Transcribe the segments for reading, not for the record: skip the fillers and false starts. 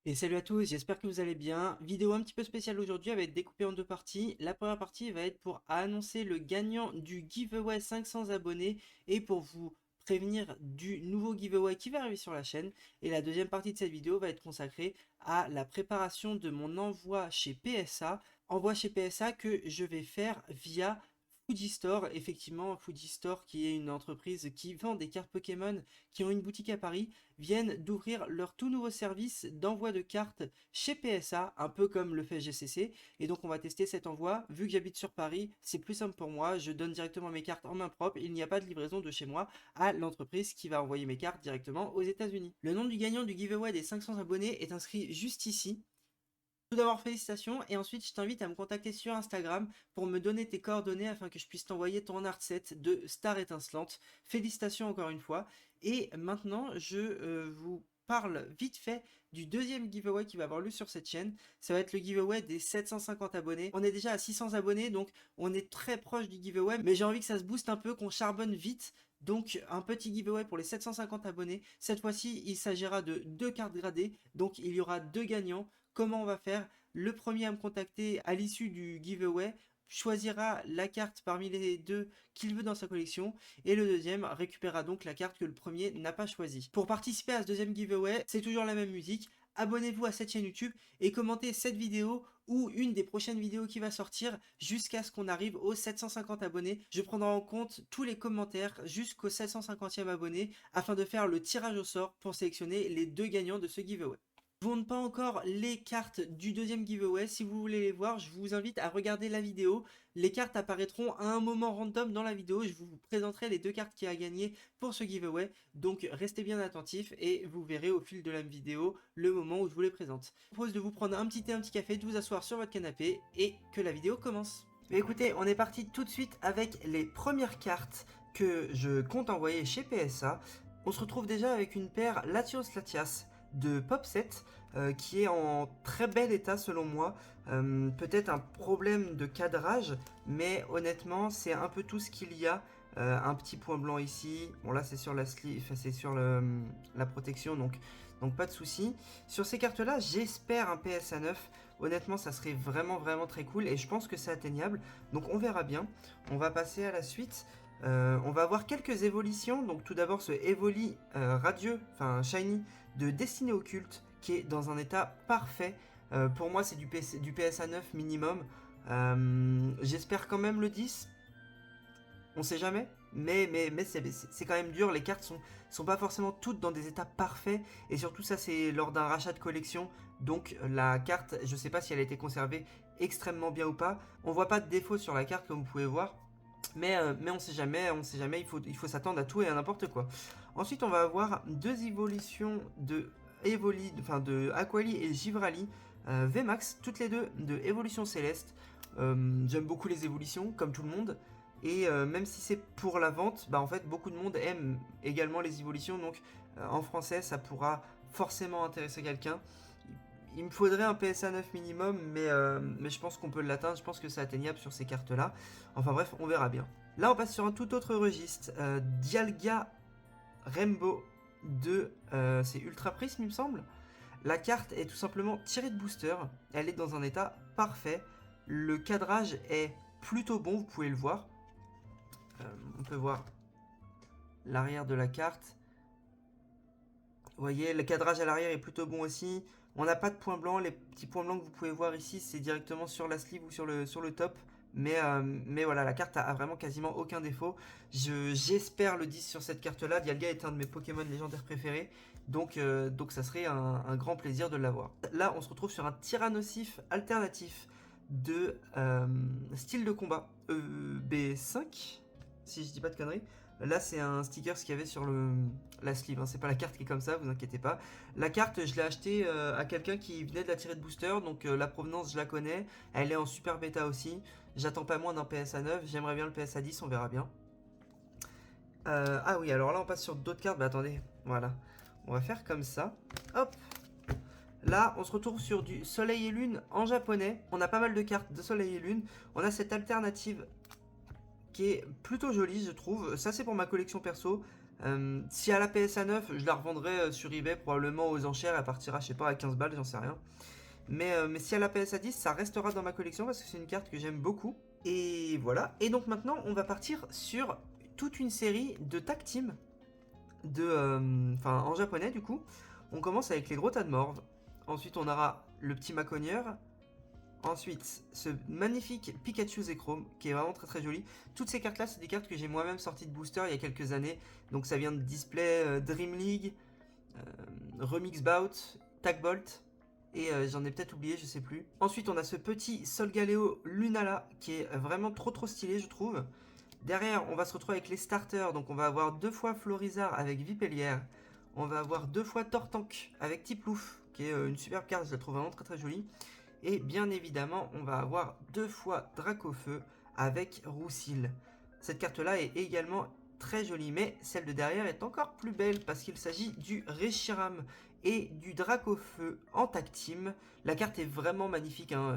Et salut à tous, j'espère que vous allez bien. Vidéo un petit peu spéciale aujourd'hui, elle va être découpée en deux parties. La première partie va être pour annoncer le gagnant du giveaway 500 abonnés et pour vous prévenir du nouveau giveaway qui va arriver sur la chaîne. Et la deuxième partie de cette vidéo va être consacrée à la préparation de mon envoi chez PSA. Envoi chez PSA que je vais faire via Fujistore, effectivement, Fujistore qui est une entreprise qui vend des cartes Pokémon, qui ont une boutique à Paris, viennent d'ouvrir leur tout nouveau service d'envoi de cartes chez PSA, un peu comme le fait GCC. Et donc on va tester cet envoi. Vu que j'habite sur Paris, c'est plus simple pour moi. Je donne directement mes cartes en main propre. Il n'y a pas de livraison de chez moi à l'entreprise qui va envoyer mes cartes directement aux États-Unis. Le nom du gagnant du giveaway des 500 abonnés est inscrit juste ici. Tout d'abord, félicitations, et ensuite je t'invite à me contacter sur Instagram pour me donner tes coordonnées afin que je puisse t'envoyer ton art set de Star Étincelante. Félicitations encore une fois. Et maintenant, je vous parle vite fait du deuxième giveaway qui va avoir lieu sur cette chaîne. Ça va être le giveaway des 750 abonnés. On est déjà à 600 abonnés, donc on est très proche du giveaway, mais j'ai envie que ça se booste un peu, qu'on charbonne vite. Donc un petit giveaway pour les 750 abonnés. Cette fois-ci, il s'agira de deux cartes gradées, donc il y aura deux gagnants. Comment on va faire? Le premier à me contacter à l'issue du giveaway choisira la carte parmi les deux qu'il veut dans sa collection et le deuxième récupérera donc la carte que le premier n'a pas choisie. Pour participer à ce deuxième giveaway, c'est toujours la même musique. Abonnez-vous à cette chaîne YouTube et commentez cette vidéo ou une des prochaines vidéos qui va sortir jusqu'à ce qu'on arrive aux 750 abonnés. Je prendrai en compte tous les commentaires jusqu'au 750e abonné afin de faire le tirage au sort pour sélectionner les deux gagnants de ce giveaway. Je vous montre pas encore les cartes du deuxième giveaway. Si vous voulez les voir, je vous invite à regarder la vidéo. Les cartes apparaîtront à un moment random dans la vidéo. Je vous présenterai les deux cartes qui a gagné pour ce giveaway. Donc restez bien attentifs et vous verrez au fil de la vidéo le moment où je vous les présente. Je vous propose de vous prendre un petit thé, un petit café, de vous asseoir sur votre canapé et que la vidéo commence. Mais écoutez, on est parti tout de suite avec les premières cartes que je compte envoyer chez PSA. On se retrouve déjà avec une paire Latios Latias de Popset qui est en très bel état selon moi. Peut-être un problème de cadrage, mais honnêtement c'est un peu tout ce qu'il y a. Un petit point blanc ici, bon là c'est sur la sleeve, enfin, c'est sur la protection, donc pas de souci. Sur ces cartes là j'espère un PSA 9, honnêtement ça serait vraiment très cool et je pense que c'est atteignable, donc on verra bien. On va passer à la suite. On va avoir quelques évolutions, donc tout d'abord ce Evoli radieux, enfin shiny de Destinée Occulte qui est dans un état parfait. Pour moi c'est du PSA 9 minimum. J'espère quand même le 10, on sait jamais, mais c'est quand même dur, les cartes sont pas forcément toutes dans des états parfaits, et surtout ça c'est lors d'un rachat de collection, donc la carte, je sais pas si elle a été conservée extrêmement bien ou pas, on voit pas de défaut sur la carte comme vous pouvez voir, mais on sait jamais, il faut s'attendre à tout et à n'importe quoi. Ensuite, on va avoir deux évolutions de Evoli, enfin de Aquali et Givrali, VMAX, toutes les deux de évolution céleste. J'aime beaucoup les évolutions, comme tout le monde. Et même si c'est pour la vente, bah en fait beaucoup de monde aime également les évolutions, donc en français ça pourra forcément intéresser quelqu'un. Il me faudrait un PSA 9 minimum, mais je pense qu'on peut l'atteindre, je pense que c'est atteignable sur ces cartes-là. Enfin bref, on verra bien. Là, on passe sur un tout autre registre. Dialga Rainbow 2, c'est Ultra Prism, il me semble. La carte est tout simplement tirée de booster. Elle est dans un état parfait. Le cadrage est plutôt bon, vous pouvez le voir. On peut voir l'arrière de la carte. Vous voyez, le cadrage à l'arrière est plutôt bon aussi. On n'a pas de points blancs. Les petits points blancs que vous pouvez voir ici, c'est directement sur la sleeve ou sur le top. Mais voilà, la carte a vraiment quasiment aucun défaut. J'espère le 10 sur cette carte-là. Dialga est un de mes Pokémon légendaires préférés. Donc ça serait un grand plaisir de l'avoir. Là, on se retrouve sur un Tyrannosif alternatif de style de combat EB5, si je dis pas de conneries. Là, c'est un sticker qu'il y avait sur la sleeve, hein. C'est pas la carte qui est comme ça, vous inquiétez pas. La carte, je l'ai achetée à quelqu'un qui venait de la tirer de booster, donc la provenance, je la connais. Elle est en super bêta aussi. J'attends pas moins d'un PSA 9, j'aimerais bien le PSA 10, on verra bien. Ah oui, alors là, on passe sur d'autres cartes. Bah attendez, voilà. On va faire comme ça. Hop. Là, on se retrouve sur du Soleil et Lune en japonais. On a pas mal de cartes de Soleil et Lune. On a cette alternative qui est plutôt jolie, je trouve. Ça, c'est pour ma collection perso. Si à la PSA 9, je la revendrai sur eBay probablement aux enchères, elle partira je sais pas à 15 balles, j'en sais rien. Mais si à la PSA 10, ça restera dans ma collection parce que c'est une carte que j'aime beaucoup. Et voilà. Et donc maintenant, on va partir sur toute une série de tag team en japonais du coup. On commence avec les gros tas de morve. Ensuite, on aura le petit Maconieur. Ensuite, ce magnifique Pikachu Zekrom qui est vraiment très très joli. Toutes ces cartes là, c'est des cartes que j'ai moi-même sorties de booster il y a quelques années. Donc ça vient de display Dream League, Remix Bout, Tag Bolt. Et j'en ai peut-être oublié, je sais plus. Ensuite, on a ce petit Solgaleo Lunala qui est vraiment trop trop stylé, je trouve. Derrière, on va se retrouver avec les starters. Donc, on va avoir 2 fois Florizard avec Vipellière. On va avoir 2 fois Tortank avec Tiplouf, qui est une superbe carte, je la trouve vraiment très très jolie. Et bien évidemment, on va avoir 2 fois Dracofeu avec Roussil. Cette carte-là est également très jolie, mais celle de derrière est encore plus belle parce qu'il s'agit du Reshiram et du Dracofeu en tag team. La carte est vraiment magnifique, hein.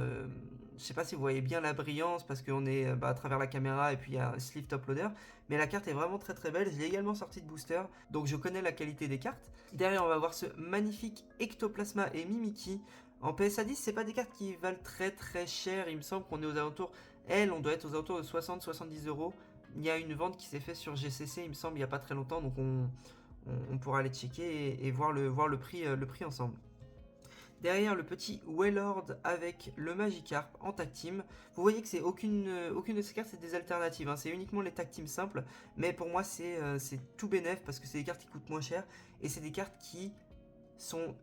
Je sais pas si vous voyez bien la brillance parce qu'on est à travers la caméra et puis il y a un sleeve top loader, mais la carte est vraiment très très belle. Je l'ai également sortie de booster, donc je connais la qualité des cartes. Derrière, on va voir ce magnifique Ectoplasma et Mimikyu. En PSA 10, c'est pas des cartes qui valent très très cher. Il me semble qu'on est aux alentours. On doit être aux alentours de 60-70 euros. Il y a une vente qui s'est faite sur GCC, il me semble, il n'y a pas très longtemps. Donc on pourra aller checker et voir le prix ensemble. Derrière, le petit Wailord avec le Magikarp en tag team. Vous voyez que c'est aucune de ces cartes, c'est des alternatives, hein. C'est uniquement les tag teams simples. Mais pour moi, c'est tout bénef parce que c'est des cartes qui coûtent moins cher. Et c'est des cartes qui sont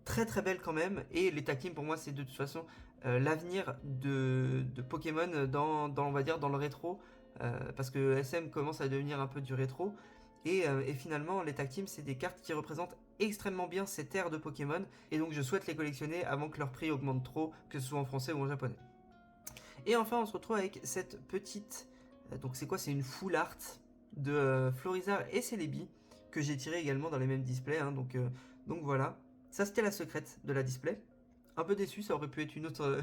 très très belle quand même. Et les tag teams pour moi c'est de toute façon l'avenir de Pokémon on va dire dans le rétro, parce que SM commence à devenir un peu du rétro. Et finalement les tag teams c'est des cartes qui représentent extrêmement bien cette ère de Pokémon. Et donc je souhaite les collectionner avant que leur prix augmente trop, que ce soit en français ou en japonais. Et enfin on se retrouve avec cette petite... donc c'est quoi? C'est une full art de Florizard et Celebi que j'ai tiré également dans les mêmes displays, hein. Donc voilà. Ça, c'était la secrète de la display. Un peu déçu, ça aurait pu être une autre,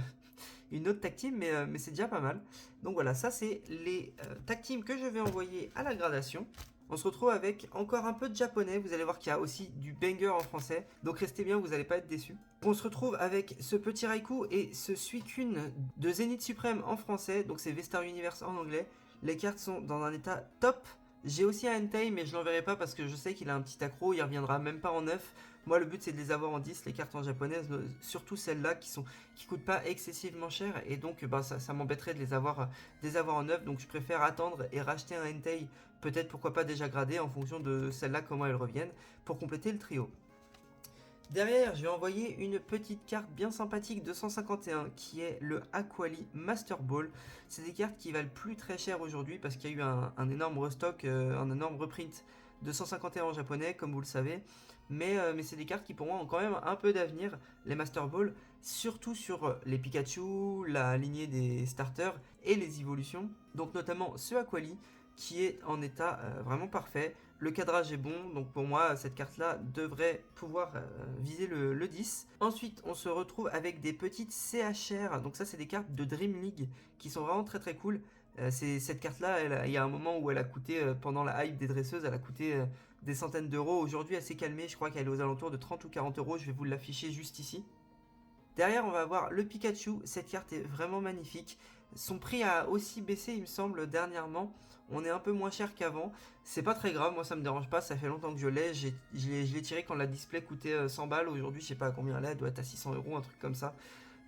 une autre tag team, mais c'est déjà pas mal. Donc voilà, ça, c'est les tag teams que je vais envoyer à la gradation. On se retrouve avec encore un peu de japonais. Vous allez voir qu'il y a aussi du banger en français. Donc restez bien, vous n'allez pas être déçus. On se retrouve avec ce petit Raikou et ce Suicune de Zénith Suprême en français. Donc c'est Vestar Universe en anglais. Les cartes sont dans un état top. J'ai aussi un Entei, mais je l'enverrai pas parce que je sais qu'il a un petit accro. Il reviendra même pas en 9. Moi, le but, c'est de les avoir en 10, les cartes en japonaises, surtout celles-là qui coûtent pas excessivement cher. Et donc, ça m'embêterait de les avoir en 9. Donc, je préfère attendre et racheter un Entei, peut-être pourquoi pas déjà gradé, en fonction de celles-là, comment elles reviennent, pour compléter le trio. Derrière, je vais envoyer une petite carte bien sympathique de 151 qui est le Aquali Master Ball. C'est des cartes qui valent plus très cher aujourd'hui parce qu'il y a eu un énorme restock, un énorme reprint de 151 en japonais, comme vous le savez. Mais c'est des cartes qui pour moi ont quand même un peu d'avenir, les Master Ball, surtout sur les Pikachu, la lignée des starters et les évolutions. Donc notamment ce Aquali qui est en état vraiment parfait. Le cadrage est bon, donc pour moi, cette carte-là devrait pouvoir viser le 10. Ensuite, on se retrouve avec des petites CHR. Donc ça, c'est des cartes de Dream League qui sont vraiment très très cool. Cette carte-là, il y a un moment où elle a coûté, pendant la hype des dresseuses, elle a coûté des centaines d'euros. Aujourd'hui, elle s'est calmée. Je crois qu'elle est aux alentours de 30 ou 40 euros. Je vais vous l'afficher juste ici. Derrière, on va avoir le Pikachu. Cette carte est vraiment magnifique. Son prix a aussi baissé, il me semble, dernièrement. On est un peu moins cher qu'avant. C'est pas très grave, moi ça me dérange pas. Ça fait longtemps que je l'ai. Je l'ai tiré quand la display coûtait 100 balles. Aujourd'hui, je sais pas à combien elle est. Elle doit être à 600 euros, un truc comme ça.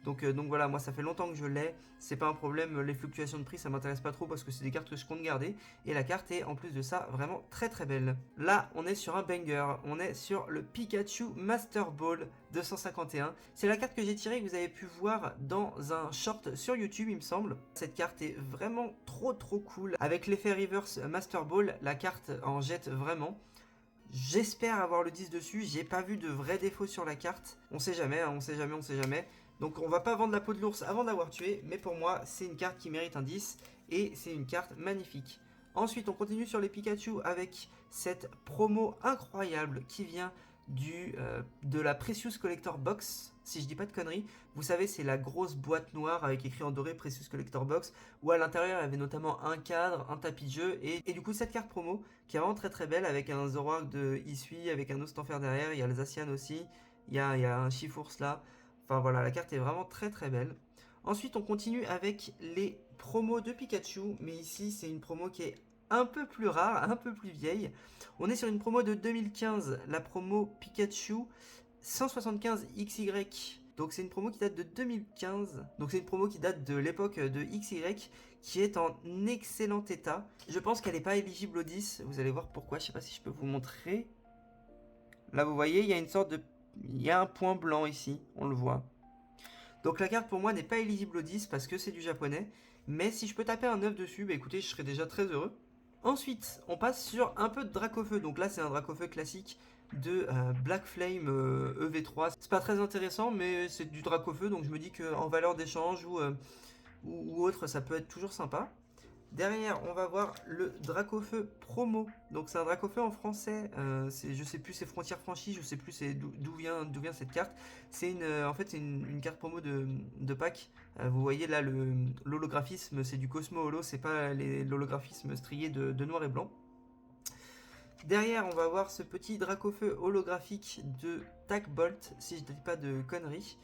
Donc voilà, moi ça fait longtemps que je l'ai, c'est pas un problème, les fluctuations de prix ça m'intéresse pas trop parce que c'est des cartes que je compte garder. Et la carte est en plus de ça vraiment très très belle. Là on est sur un banger, on est sur le Pikachu Master Ball 251. C'est la carte que j'ai tirée que vous avez pu voir dans un short sur YouTube il me semble. Cette carte est vraiment trop trop cool. Avec l'effet Reverse Master Ball, la carte en jette vraiment. J'espère avoir le 10 dessus, j'ai pas vu de vrais défauts sur la carte. On sait jamais, hein, on sait jamais, on sait jamais. Donc on va pas vendre la peau de l'ours avant d'avoir tué, mais pour moi c'est une carte qui mérite un 10 et c'est une carte magnifique. Ensuite on continue sur les Pikachu avec cette promo incroyable qui vient de la Precious Collector Box, si je dis pas de conneries. Vous savez, c'est la grosse boîte noire avec écrit en doré Precious Collector Box, où à l'intérieur il y avait notamment un cadre, un tapis de jeu, et du coup cette carte promo qui est vraiment très très belle avec un Zoroark de Isui, avec un Ostenfer derrière, il y a le Zacian aussi, il y a un Chifours là. Enfin voilà, la carte est vraiment très très belle. Ensuite, on continue avec les promos de Pikachu, mais ici c'est une promo qui est un peu plus rare, un peu plus vieille. On est sur une promo de 2015, la promo Pikachu 175 XY. Donc c'est une promo qui date de 2015. Donc c'est une promo qui date de l'époque de XY, qui est en excellent état. Je pense qu'elle n'est pas éligible au 10. Vous allez voir pourquoi. Je sais pas si je peux vous montrer. Là vous voyez, il y a une sorte de... Il y a un point blanc ici, on le voit. Donc la carte pour moi n'est pas éligible au 10 parce que c'est du japonais. Mais si je peux taper un 9 dessus, bah écoutez, je serais déjà très heureux. Ensuite, on passe sur un peu de Dracofeu. Donc là, c'est un Dracofeu classique de Black Flame EV3. C'est pas très intéressant, mais c'est du Dracofeu, donc je me dis qu'en valeur d'échange ou autre, ça peut être toujours sympa. Derrière, on va voir le Dracofeu promo. Donc c'est un Dracofeu en français. Je sais plus, c'est Frontières franchies. Je sais plus d'où vient cette carte. C'est en fait c'est une carte promo de pack. Vous voyez là l'holographisme, c'est du Cosmo Holo. C'est pas l'holographisme strié de noir et blanc. Derrière, on va voir ce petit Dracofeu holographique de Tac Bolt, si je ne dis pas de conneries.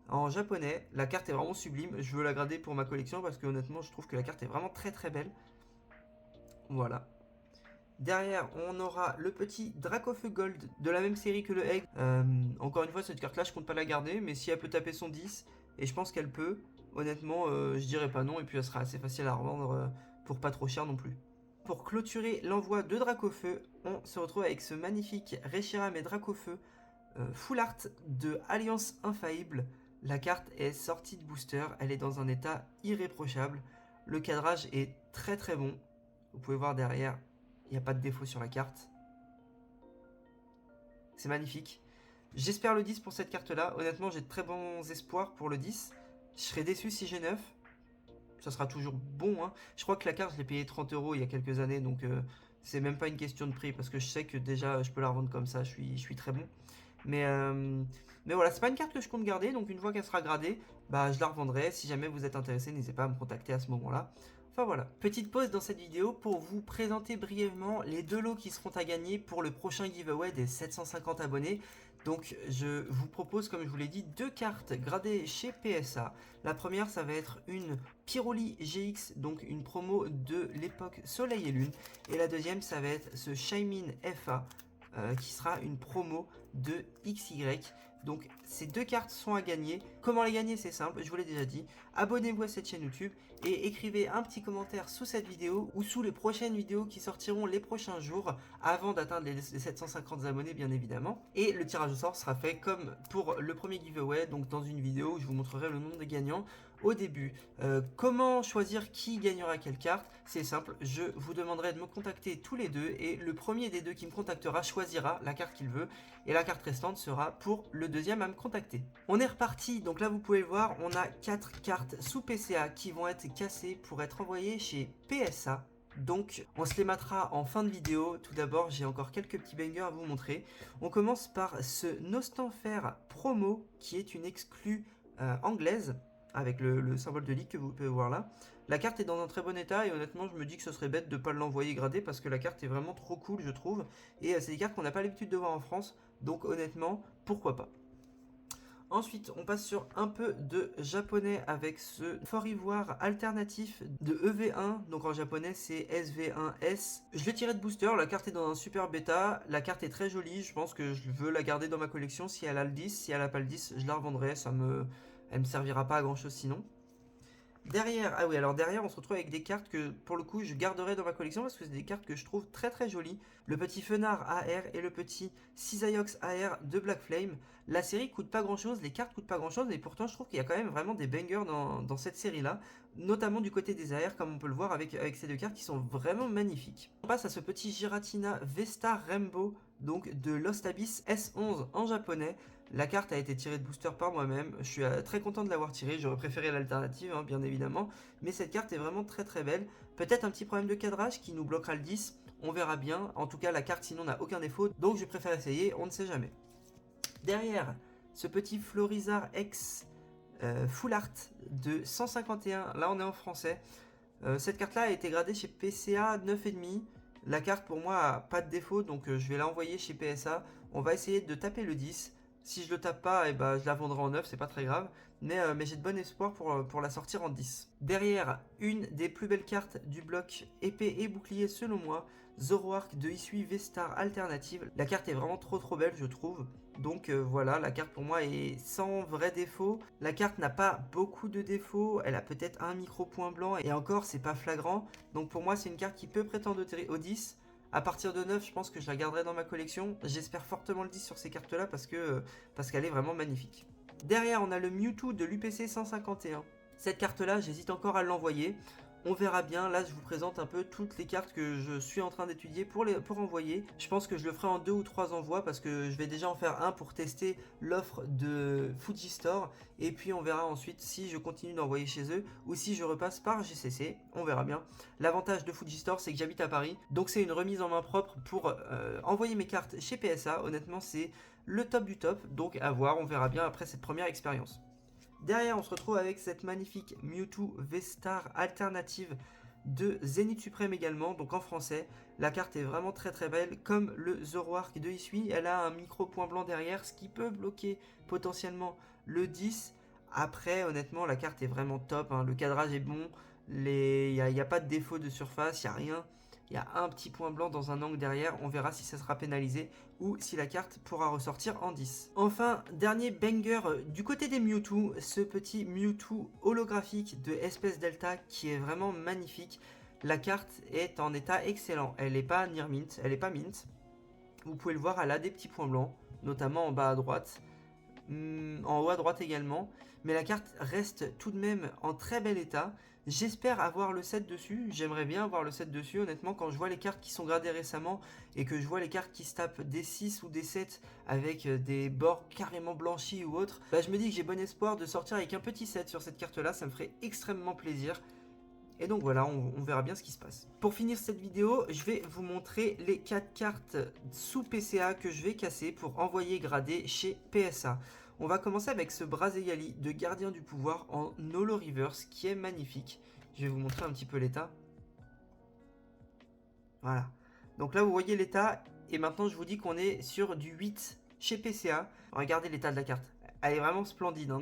En japonais, la carte est vraiment sublime. Je veux la garder pour ma collection parce que honnêtement, je trouve que la carte est vraiment très très belle. Voilà. Derrière, on aura le petit Dracofeu Gold de la même série que le Egg. Encore une fois, cette carte-là, je compte pas la garder, mais si elle peut taper son 10, et je pense qu'elle peut, honnêtement, je dirais pas non, et puis elle sera assez facile à revendre pour pas trop cher non plus. Pour clôturer l'envoi de Dracofeu, on se retrouve avec ce magnifique Reshiram et Dracofeu Full Art de Alliance Infaillible. La carte est sortie de booster, elle est dans un état irréprochable. Le cadrage est très très bon. Vous pouvez voir derrière, il n'y a pas de défaut sur la carte. C'est magnifique. J'espère le 10 pour cette carte-là. Honnêtement, j'ai de très bons espoirs pour le 10. Je serais déçu si j'ai 9. Ça sera toujours bon. Hein. Je crois que la carte, je l'ai payée 30 € il y a quelques années. Donc, c'est même pas une question de prix. Parce que je sais que déjà, je peux la revendre comme ça. Je suis très bon. Mais voilà, c'est pas une carte que je compte garder. Donc, une fois qu'elle sera gradée, bah, je la revendrai. Si jamais vous êtes intéressé, n'hésitez pas à me contacter à ce moment-là. Enfin voilà, petite pause dans cette vidéo pour vous présenter brièvement les deux lots qui seront à gagner pour le prochain giveaway des 750 abonnés. Donc je vous propose, comme je vous l'ai dit, deux cartes gradées chez PSA. La première, ça va être une Pyroli GX, donc une promo de l'époque Soleil et Lune. Et la deuxième, ça va être ce Shaymin FA, qui sera une promo de XY. Donc ces deux cartes sont à gagner. Comment les gagner? C'est simple, je vous l'ai déjà dit. Abonnez-vous à cette chaîne YouTube et écrivez un petit commentaire sous cette vidéo ou sous les prochaines vidéos qui sortiront les prochains jours avant d'atteindre les 750 abonnés bien évidemment. Et le tirage au sort sera fait comme pour le premier giveaway, donc dans une vidéo où je vous montrerai le nom des gagnants au début. Comment choisir qui gagnera quelle carte? C'est simple, je vous demanderai de me contacter tous les deux et le premier des deux qui me contactera choisira la carte qu'il veut et la carte restante sera pour le deuxième à me contacter. On est reparti, donc là vous pouvez le voir, on a 4 cartes sous PCA qui vont être cassées pour être envoyées chez PSA. Donc on se les mettra en fin de vidéo. Tout d'abord, j'ai encore quelques petits bangers à vous montrer. On commence par ce Nostanfer promo qui est une exclue anglaise avec le symbole de ligue que vous pouvez voir là. La carte est dans un très bon état et honnêtement je me dis que ce serait bête de ne pas l'envoyer gradé parce que la carte est vraiment trop cool je trouve. Et c'est des cartes qu'on n'a pas l'habitude de voir en France, donc honnêtement pourquoi pas. Ensuite, on passe sur un peu de japonais avec ce fort ivoire alternatif de EV1. Donc en japonais, c'est SV1S. Je l'ai tiré de booster. La carte est dans un super bêta. La carte est très jolie. Je pense que je veux la garder dans ma collection. Si elle a le 10, si elle n'a pas le 10, je la revendrai. Elle me servira pas à grand chose sinon. Derrière, ah oui, alors derrière, on se retrouve avec des cartes que, pour le coup, je garderai dans ma collection parce que c'est des cartes que je trouve très très jolies. Le petit Fenard AR et le petit Cisaiox AR de Black Flame. La série coûte pas grand chose, les cartes coûtent pas grand chose, mais pourtant je trouve qu'il y a quand même vraiment des bangers dans cette série-là, notamment du côté des AR, comme on peut le voir avec ces deux cartes qui sont vraiment magnifiques. On passe à ce petit Giratina Vesta Rainbow, donc de Lost Abyss S11 en japonais. La carte a été tirée de booster par moi-même, je suis très content de l'avoir tirée, j'aurais préféré l'alternative hein, bien évidemment, mais cette carte est vraiment très très belle. Peut-être un petit problème de cadrage qui nous bloquera le 10, on verra bien, en tout cas la carte sinon n'a aucun défaut, donc je préfère essayer, on ne sait jamais. Derrière, ce petit Florizard X Full Art de 151, là on est en français. Cette carte là a été gradée chez PCA 9,5. La carte pour moi a pas de défaut, donc je vais l'envoyer chez PSA. On va essayer de taper le 10. Si je le tape pas, et je la vendrai en 9, c'est pas très grave. Mais j'ai de bon espoir pour la sortir en 10. Derrière, une des plus belles cartes du bloc épée et bouclier selon moi, Zoroark de Hisui V-Star Alternative. La carte est vraiment trop belle, je trouve. Donc voilà, la carte pour moi est sans vrai défaut. La carte n'a pas beaucoup de défauts, elle a peut-être un micro point blanc et encore c'est pas flagrant. Donc pour moi c'est une carte qui peut prétendre au 10. À partir de 9, je pense que je la garderai dans ma collection. J'espère fortement le 10 sur ces cartes là parce qu'elle est vraiment magnifique. Derrière on a le Mewtwo de l'UPC 151. Cette carte là j'hésite encore à l'envoyer. On verra bien, là je vous présente un peu toutes les cartes que je suis en train d'étudier pour envoyer. Je pense que je le ferai en 2 ou 3 envois parce que je vais déjà en faire un pour tester l'offre de Fujistore. Et puis on verra ensuite si je continue d'envoyer chez eux ou si je repasse par GCC, on verra bien. L'avantage de Fujistore c'est que j'habite à Paris, donc c'est une remise en main propre pour envoyer mes cartes chez PSA. Honnêtement c'est le top du top, donc à voir, on verra bien après cette première expérience. Derrière, on se retrouve avec cette magnifique Mewtwo V-Star alternative de Zénith Suprême également, donc en français. La carte est vraiment très belle, comme le Zoroark de Hisui. Elle a un micro point blanc derrière, ce qui peut bloquer potentiellement le 10. Après, honnêtement, la carte est vraiment top, hein. Le cadrage est bon, il n'y a pas de défaut de surface, il n'y a rien. Il y a un petit point blanc dans un angle derrière, on verra si ça sera pénalisé ou si la carte pourra ressortir en 10. Enfin, dernier banger du côté des Mewtwo, ce petit Mewtwo holographique de Espèce Delta qui est vraiment magnifique. La carte est en état excellent, elle n'est pas near mint, elle n'est pas mint. Vous pouvez le voir, elle a des petits points blancs, notamment en bas à droite, en haut à droite également. Mais la carte reste tout de même en très bel état. J'espère avoir le set dessus, j'aimerais bien avoir le set dessus, honnêtement quand je vois les cartes qui sont gradées récemment et que je vois les cartes qui se tapent des 6 ou des 7 avec des bords carrément blanchis ou autres, je me dis que j'ai bon espoir de sortir avec un petit set sur cette carte là, ça me ferait extrêmement plaisir. Et donc voilà, on verra bien ce qui se passe. Pour finir cette vidéo, je vais vous montrer les 4 cartes sous PCA que je vais casser pour envoyer grader chez PSA. On va commencer avec ce Brazigali de Gardien du Pouvoir en Holo Reverse qui est magnifique. Je vais vous montrer un petit peu l'état. Voilà. Donc là vous voyez l'état et maintenant je vous dis qu'on est sur du 8 chez PCA. Regardez l'état de la carte. Elle est vraiment splendide, hein.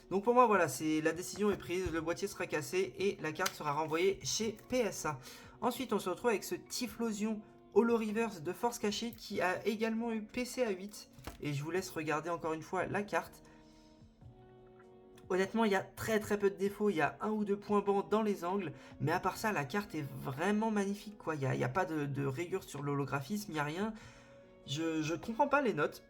Donc pour moi voilà, la décision est prise, le boîtier sera cassé et la carte sera renvoyée chez PSA. Ensuite on se retrouve avec ce Typhlosion Holo Reverse de Force Cachée qui a également eu PCA 8. Et je vous laisse regarder encore une fois la carte. Honnêtement, il y a très peu de défauts. Il y a un ou deux points blancs dans les angles. Mais à part ça, la carte est vraiment magnifique, quoi. Il n'y a pas de rayures sur l'holographisme, il n'y a rien. Je comprends pas les notes.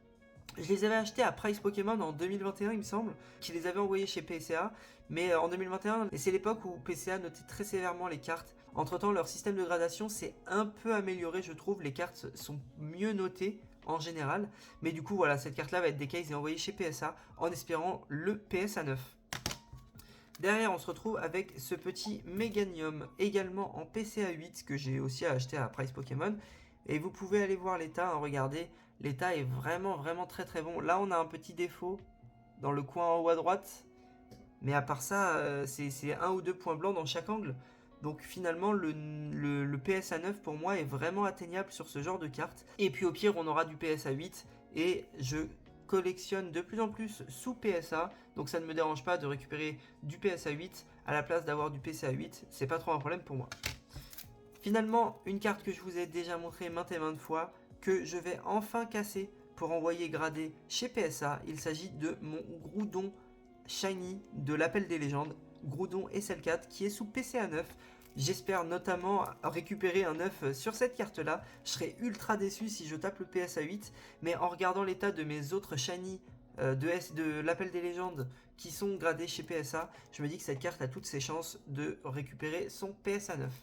Je les avais achetés à Price Pokémon en 2021, il me semble, qui les avait envoyés chez PCA. Mais en 2021, et c'est l'époque où PCA notait très sévèrement les cartes. Entre temps, leur système de gradation s'est un peu amélioré, je trouve. Les cartes sont mieux notées en général. Mais du coup, voilà, cette carte-là va être décase et envoyée chez PSA en espérant le PSA 9. Derrière, on se retrouve avec ce petit Meganium, également en PCA 8, que j'ai aussi acheté à Price Pokémon. Et vous pouvez aller voir l'état, hein, regardez, l'état est vraiment très bon. Là, on a un petit défaut dans le coin en haut à droite. Mais à part ça, c'est un ou deux points blancs dans chaque angle. Donc finalement, le PSA 9 pour moi est vraiment atteignable sur ce genre de carte. Et puis au pire, on aura du PSA 8. Et je collectionne de plus en plus sous PSA. Donc ça ne me dérange pas de récupérer du PSA 8 à la place d'avoir du PSA 8. C'est pas trop un problème pour moi. Finalement, une carte que je vous ai déjà montrée maintes et maintes fois, que je vais enfin casser pour envoyer grader chez PSA. Il s'agit de mon Groudon Shiny de l'Appel des légendes, Groudon SL4 qui est sous PCA 9. J'espère notamment récupérer un 9 sur cette carte là. Je serais ultra déçu si je tape le PSA 8, mais en regardant l'état de mes autres Shiny de l'Appel des légendes qui sont gradés chez PSA, je me dis que cette carte a toutes ses chances de récupérer son PSA 9.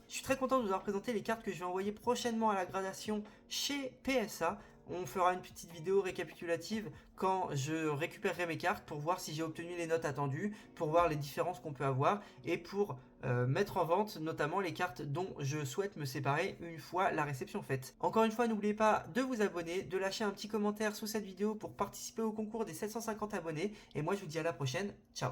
Je suis très content de vous avoir présenté les cartes que je vais envoyer prochainement à la gradation chez PSA. On fera une petite vidéo récapitulative quand je récupérerai mes cartes pour voir si j'ai obtenu les notes attendues, pour voir les différences qu'on peut avoir et pour mettre en vente notamment les cartes dont je souhaite me séparer une fois la réception faite. Encore une fois, n'oubliez pas de vous abonner, de lâcher un petit commentaire sous cette vidéo pour participer au concours des 750 abonnés. Et moi, je vous dis à la prochaine. Ciao!